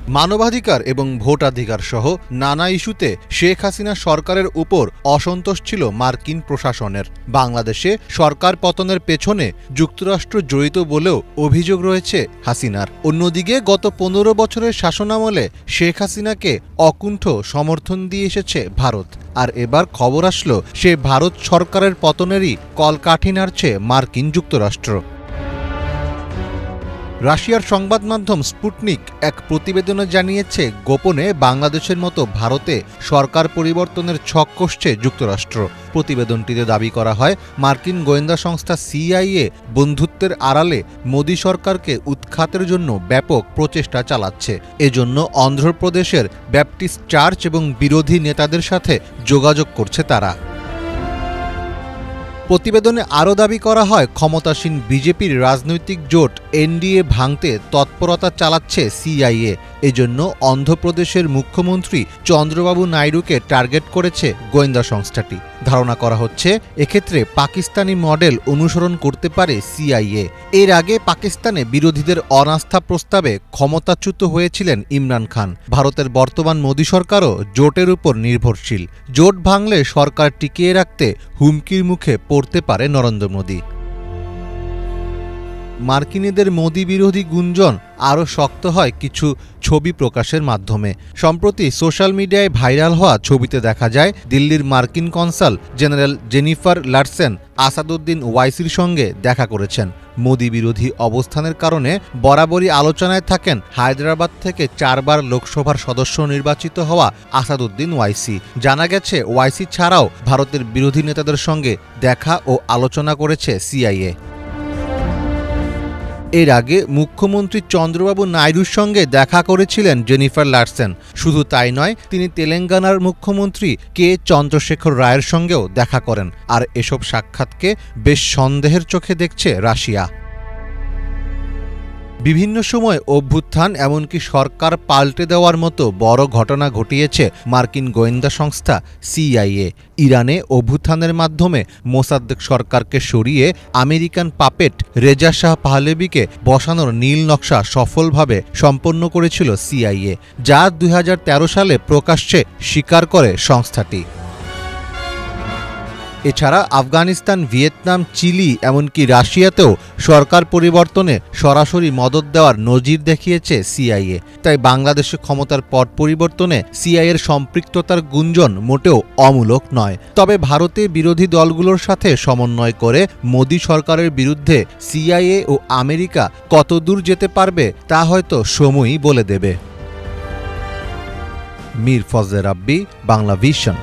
মানবাধিকার এবং ভোটাধিকার সহ নানা ইস্যুতে শেখ হাসিনা সরকারের উপর অসন্তোষ ছিল মার্কিন প্রশাসনের। বাংলাদেশে সরকার পতনের পেছনে যুক্তরাষ্ট্র জড়িত বলেও অভিযোগ রয়েছে হাসিনার। অন্যদিকে গত ১৫ বছরের শাসনামলে শেখ হাসিনাকে অকুণ্ঠ সমর্থন দিয়ে এসেছে ভারত। আর এবার খবর আসলো সে ভারত সরকারের পতনেরই কলকাঠি নাড়ছে মার্কিন যুক্তরাষ্ট্র। রাশিয়ার সংবাদ মাধ্যম স্পুটনিক এক প্রতিবেদনে জানিয়েছে, গোপনে বাংলাদেশের মতো ভারতে সরকার পরিবর্তনের ছক কষছে যুক্তরাষ্ট্র। প্রতিবেদনটিতে দাবি করা হয়, মার্কিন গোয়েন্দা সংস্থা সিআইএ বন্ধুত্বের আড়ালে মোদী সরকারকে উৎখাতের জন্য ব্যাপক প্রচেষ্টা চালাচ্ছে। এজন্য অন্ধ্রপ্রদেশের ব্যাপটিস্ট চার্চ এবং বিরোধী নেতাদের সাথে যোগাযোগ করছে তারা। প্রতিবেদনে আরও দাবি করা হয়, ক্ষমতাসীন বিজেপির রাজনৈতিক জোট এনডিএ ভাঙতে তৎপরতা চালাচ্ছে সিআইএ। এজন্য অন্ধ্রপ্রদেশের মুখ্যমন্ত্রী চন্দ্রবাবু নাইডুকে টার্গেট করেছে গোয়েন্দা সংস্থাটি। ধারণা করা হচ্ছে এক্ষেত্রে পাকিস্তানি মডেল অনুসরণ করতে পারে সিআইএ। এর আগে পাকিস্তানে বিরোধীদের অনাস্থা প্রস্তাবে ক্ষমতাচ্যুত হয়েছিলেন ইমরান খান। ভারতের বর্তমান মোদী সরকারও জোটের উপর নির্ভরশীল। জোট ভাঙলে সরকার টিকিয়ে রাখতে হুমকির মুখে পড়তে পারে নরেন্দ্র মোদী। মার্কিনীদের মোদী বিরোধী গুঞ্জন আরও শক্ত হয় কিছু ছবি প্রকাশের মাধ্যমে। সম্প্রতি সোশ্যাল মিডিয়ায় ভাইরাল হওয়া ছবিতে দেখা যায়, দিল্লির মার্কিন consul general Jennifer Larsen Asaduddin ওয়াইসির সঙ্গে দেখা করেছেন। মোদী বিরোধী অবস্থানের কারণে বরাবরই আলোচনায় থাকেন হায়দ্রাবাদ থেকে 4 বার লোকসভার সদস্য নির্বাচিত হওয়া আসাদুদ্দিন ওয়াইসি। জানা গেছে, ওয়াইসি ছাড়াও ভারতের বিরোধী নেতাদের সঙ্গে দেখা ও আলোচনা করেছে সিআইএ। এর আগে মুখ্যমন্ত্রী চন্দ্রবাবু নাইডুর সঙ্গে দেখা করেছিলেন জেনিফার লারসেন। শুধু তাই নয়, তিনি তেলেঙ্গানার মুখ্যমন্ত্রী কে চন্দ্রশেখর রায়ের সঙ্গেও দেখা করেন। আর এসব সাক্ষাৎকে বেশ সন্দেহের চোখে দেখছে রাশিয়া। বিভিন্ন সময় অভ্যুত্থান এমনকি সরকার পাল্টে দেওয়ার মতো বড় ঘটনা ঘটিয়েছে মার্কিন গোয়েন্দা সংস্থা সিআইএ। ইরানে অভ্যুত্থানের মাধ্যমে মোসাদ্দেক সরকারকে সরিয়ে আমেরিকান পাপেট রেজা শাহ পাহলেভিকে বসানোর নীল নকশা সফলভাবে সম্পন্ন করেছিল সিআইএ, যা ২০১৩ সালে প্রকাশ্যে স্বীকার করে সংস্থাটি। এছাড়া আফগানিস্তান, ভিয়েতনাম, চিলি এমনকি রাশিয়াতেও সরকার পরিবর্তনে সরাসরি মদত দেওয়ার নজির দেখিয়েছে সিআইএ। তাই বাংলাদেশে ক্ষমতার পট পরিবর্তনে সিআইএর সম্পৃক্ততার গুঞ্জন মোটেও অমূলক নয়। তবে ভারতে বিরোধী দলগুলোর সাথে সমন্বয় করে মোদী সরকারের বিরুদ্ধে সিআইএ ও আমেরিকা কতদূর যেতে পারবে তা হয়তো সময়ই বলে দেবে। মীর ফজলে রাব্বি, বাংলা ভিশন।